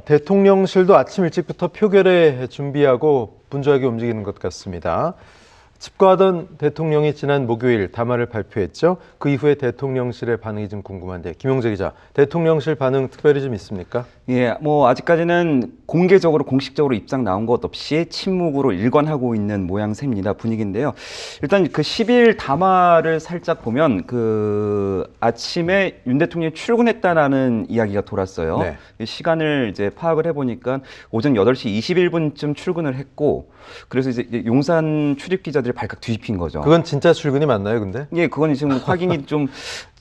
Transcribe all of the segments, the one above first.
대통령실도 아침 일찍부터 표결에 준비하고 분주하게 움직이는 것 같습니다. 집거하던 대통령이 지난 목요일 담화를 발표했죠. 그 이후에 대통령실의 반응이 좀 궁금한데, 김용재 기자, 대통령실 반응 특별히 좀 있습니까? 예, 뭐 아직까지는 공개적으로 공식적으로 입장 나온 것 없이 침묵으로 일관하고 있는 모양새입니다. 분위기인데요. 일단 그 10일 담화를 살짝 보면 그 아침에 윤 대통령이 출근했다라는 이야기가 돌았어요. 네. 시간을 이제 파악을 해보니까 오전 8시 21분쯤 출근을 했고, 그래서 이제 용산 출입 기자들이 발칵 뒤집힌 거죠. 그건 진짜 출근이 맞나요, 근데? 예, 그건 지금 확인이 좀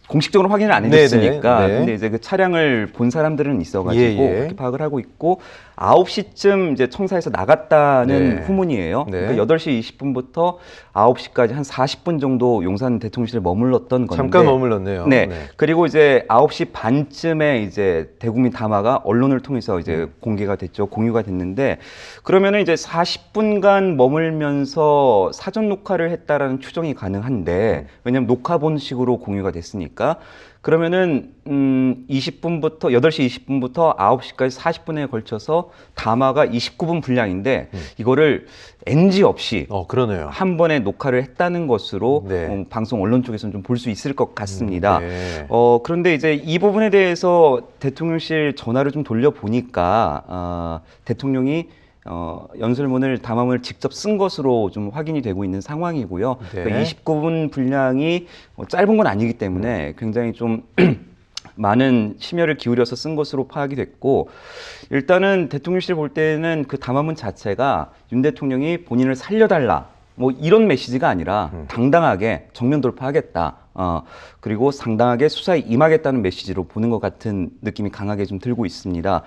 공식적으로 확인을 안 네네, 해줬으니까. 네. 근데 이제 그 차량을 본 사람들은 있어가지고 예, 예. 그렇게 파악을 하고 있고 9시쯤 이제 청사에서 나갔다는 네. 후문이에요. 네. 그러니까 8시 20분부터 9시까지 한 40분 정도 용산 대통령실에 머물렀던 건데. 잠깐 머물렀네요. 네. 그리고 이제 9시 반쯤에 이제 대국민 담화가 언론을 통해서 이제 공개가 됐죠. 공유가 됐는데 그러면은 이제 40분간 머물면서 사전 녹화를 했다라는 추정이 가능한데 왜냐면 녹화본식으로 공유가 됐으니까 그러면은 20분부터 8시 20분부터 9시까지 40분에 걸쳐서 담화가 29분 분량인데 이거를 NG 없이 그러네요. 한 번에 녹화를 했다는 것으로 네. 방송 언론 쪽에서는 좀 볼 수 있을 것 같습니다. 네. 그런데 이제 이 부분에 대해서 대통령실 전화를 좀 돌려보니까 대통령이 연설문을 담화문을 직접 쓴 것으로 좀 확인이 되고 있는 상황이고요. 네. 그러니까 29분 분량이 짧은 건 아니기 때문에 굉장히 좀 많은 심혈을 기울여서 쓴 것으로 파악이 됐고 일단은 대통령실 볼 때는 그 담화문 자체가 윤 대통령이 본인을 살려달라 뭐 이런 메시지가 아니라 당당하게 정면 돌파하겠다. 그리고 상당하게 수사에 임하겠다는 메시지로 보는 것 같은 느낌이 강하게 좀 들고 있습니다.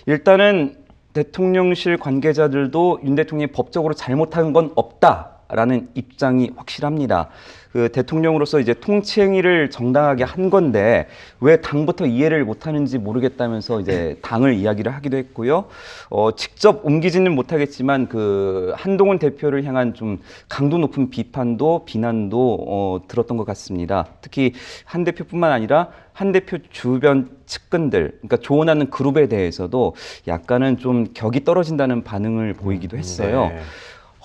일단은 대통령실 관계자들도 윤 대통령이 법적으로 잘못한 건 없다라는 입장이 확실합니다. 그 대통령으로서 이제 통치행위를 정당하게 한 건데 왜 당부터 이해를 못하는지 모르겠다면서 이제 당을 이야기를 하기도 했고요. 직접 옮기지는 못하겠지만 그 한동훈 대표를 향한 좀 강도 높은 비난도 들었던 것 같습니다. 특히 한 대표뿐만 아니라 한 대표 주변 측근들, 그러니까 조언하는 그룹에 대해서도 약간은 좀 격이 떨어진다는 반응을 보이기도 했어요. 네.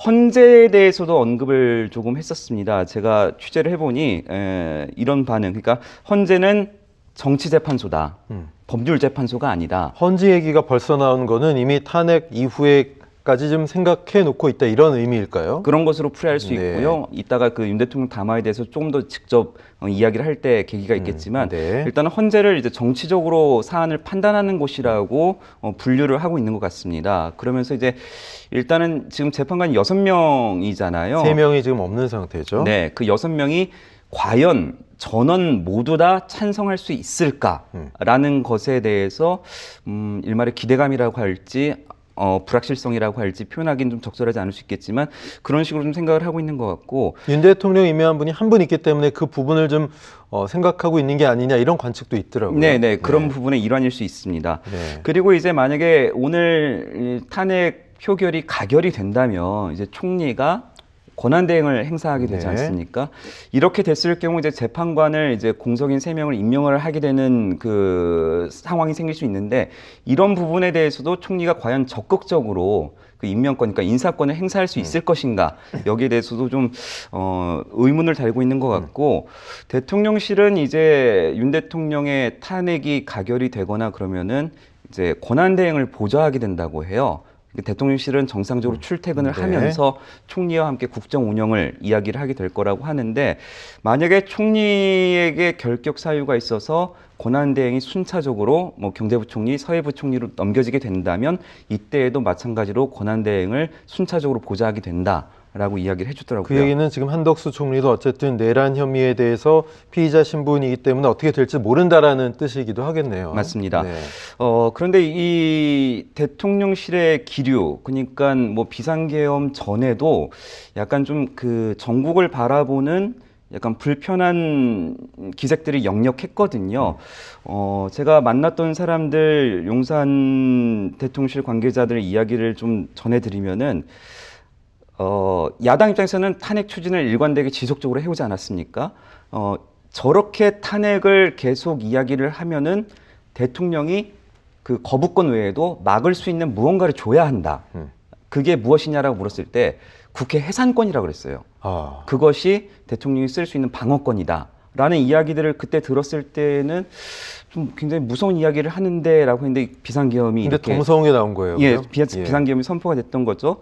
헌재에 대해서도 언급을 조금 했었습니다. 제가 취재를 해보니 이런 반응, 그러니까 헌재는 정치재판소다. 법률재판소가 아니다. 헌재 얘기가 벌써 나온 거는 이미 탄핵 이후에까지 좀 생각해 놓고 있다, 이런 의미일까요? 그런 것으로 풀이할 수 네. 있고요. 이따가 그 윤 대통령 담화에 대해서 조금 더 직접 이야기를 할 때 계기가 있겠지만 네. 일단은 헌재를 이제 정치적으로 사안을 판단하는 곳이라고 분류를 하고 있는 것 같습니다. 그러면서 이제 일단은 지금 재판관이 6명이잖아요. 3명이 지금 없는 상태죠. 네, 그 6명이 과연 전원 모두 다 찬성할 수 있을까라는 것에 대해서 일말의 기대감이라고 할지 불확실성이라고 할지 표현하기는 좀 적절하지 않을 수 있겠지만 그런 식으로 좀 생각을 하고 있는 것 같고 윤 대통령 임명한 분이 한 분 있기 때문에 그 부분을 좀 생각하고 있는 게 아니냐, 이런 관측도 있더라고요. 네, 그런 부분의 일환일 수 있습니다. 네. 그리고 이제 만약에 오늘 탄핵 표결이 가결이 된다면 이제 총리가 권한대행을 행사하게 되지 네. 않습니까? 이렇게 됐을 경우 이제 재판관을 이제 공석인 3명을 임명을 하게 되는 그 상황이 생길 수 있는데 이런 부분에 대해서도 총리가 과연 적극적으로 그 임명권, 그러니까 인사권을 행사할 수 있을 것인가 여기에 대해서도 좀 의문을 달고 있는 것 같고 대통령실은 이제 윤 대통령의 탄핵이 가결이 되거나 그러면은 이제 권한대행을 보좌하게 된다고 해요. 대통령실은 정상적으로 출퇴근을 네. 하면서 총리와 함께 국정 운영을 이야기를 하게 될 거라고 하는데 만약에 총리에게 결격 사유가 있어서 권한대행이 순차적으로 뭐 경제부총리, 사회부총리로 넘겨지게 된다면 이때에도 마찬가지로 권한대행을 순차적으로 보좌하게 된다라고 이야기를 해주더라고요. 그 얘기는 지금 한덕수 총리도 어쨌든 내란 혐의에 대해서 피의자 신분이기 때문에 어떻게 될지 모른다라는 뜻이기도 하겠네요. 맞습니다. 네. 그런데 이 대통령실의 기류, 그러니까 뭐 비상계엄 전에도 약간 좀 그 전국을 바라보는 약간 불편한 기색들이 역력했거든요. 제가 만났던 사람들, 용산 대통령실 관계자들 이야기를 좀 전해드리면은 야당 입장에서는 탄핵 추진을 일관되게 지속적으로 해오지 않았습니까? 저렇게 탄핵을 계속 이야기를 하면은 대통령이 그 거부권 외에도 막을 수 있는 무언가를 줘야 한다. 그게 무엇이냐라고 물었을 때 국회 해산권이라고 그랬어요. 아, 그것이 대통령이 쓸 수 있는 방어권이다. 라는 이야기들을 그때 들었을 때는 좀 굉장히 무서운 이야기를 하는데라고 했는데 비상계엄이 근데 이렇게 더 무서운 게 나온 거예요. 예, 그죠? 비상계엄이 선포가 됐던 거죠.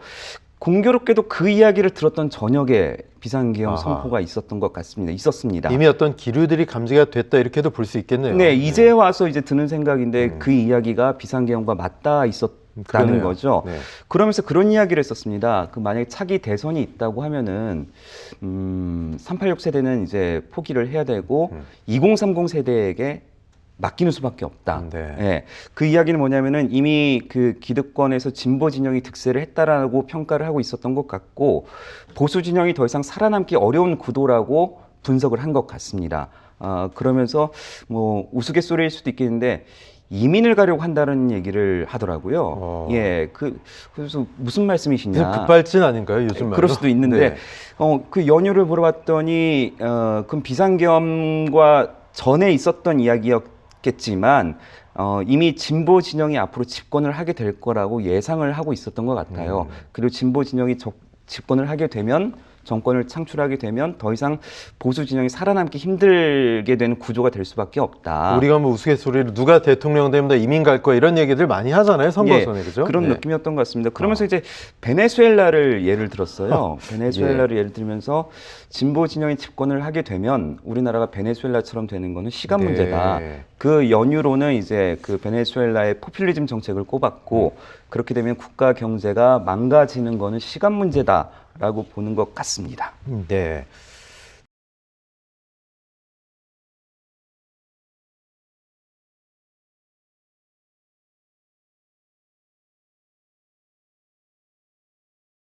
공교롭게도 그 이야기를 들었던 저녁에 비상계엄 아하. 선포가 있었습니다. 이미 어떤 기류들이 감지가 됐다 이렇게도 볼 수 있겠네요. 네, 이제 와서 이제 드는 생각인데 그 이야기가 비상계엄과 맞닿아 있었다는 그러네요. 거죠. 네. 그러면서 그런 이야기를 했었습니다. 그 만약에 차기 대선이 있다고 하면은 386 세대는 이제 포기를 해야 되고 2030 세대에게 맡기는 수밖에 없다. 네. 예, 그 이야기는 뭐냐면은 이미 그 기득권에서 진보 진영이 득세를 했다라고 평가를 하고 있었던 것 같고 보수 진영이 더 이상 살아남기 어려운 구도라고 분석을 한 것 같습니다. 그러면서 뭐 우스갯소리일 수도 있겠는데 이민을 가려고 한다는 얘기를 하더라고요. 예, 그래서 무슨 말씀이시냐? 급발진 아닌가요, 요즘 말로? 그럴 수도 있는데 네. 그 연유를 물어봤더니 그럼 비상계엄과 전에 있었던 이야기였겠지만 이미 진보 진영이 앞으로 집권을 하게 될 거라고 예상을 하고 있었던 것 같아요. 그리고 진보 진영이 집권을 하게 되면 정권을 창출하게 되면 더 이상 보수 진영이 살아남기 힘들게 되는 구조가 될 수밖에 없다. 우리가 뭐 우스갯소리로 누가 대통령 되면 다 이민 갈 거야 이런 얘기들 많이 하잖아요, 선거선에. 그죠? 그런 네. 느낌이었던 것 같습니다. 그러면서 이제 베네수엘라를 예를 들었어요. 베네수엘라를 예를 들면서 진보 진영이 집권을 하게 되면 우리나라가 베네수엘라처럼 되는 거는 시간 네. 문제다. 그 연유로는 이제 그 베네수엘라의 포퓰리즘 정책을 꼽았고 그렇게 되면 국가 경제가 망가지는 거는 시간 문제다라고 보는 것 같습니다. 네.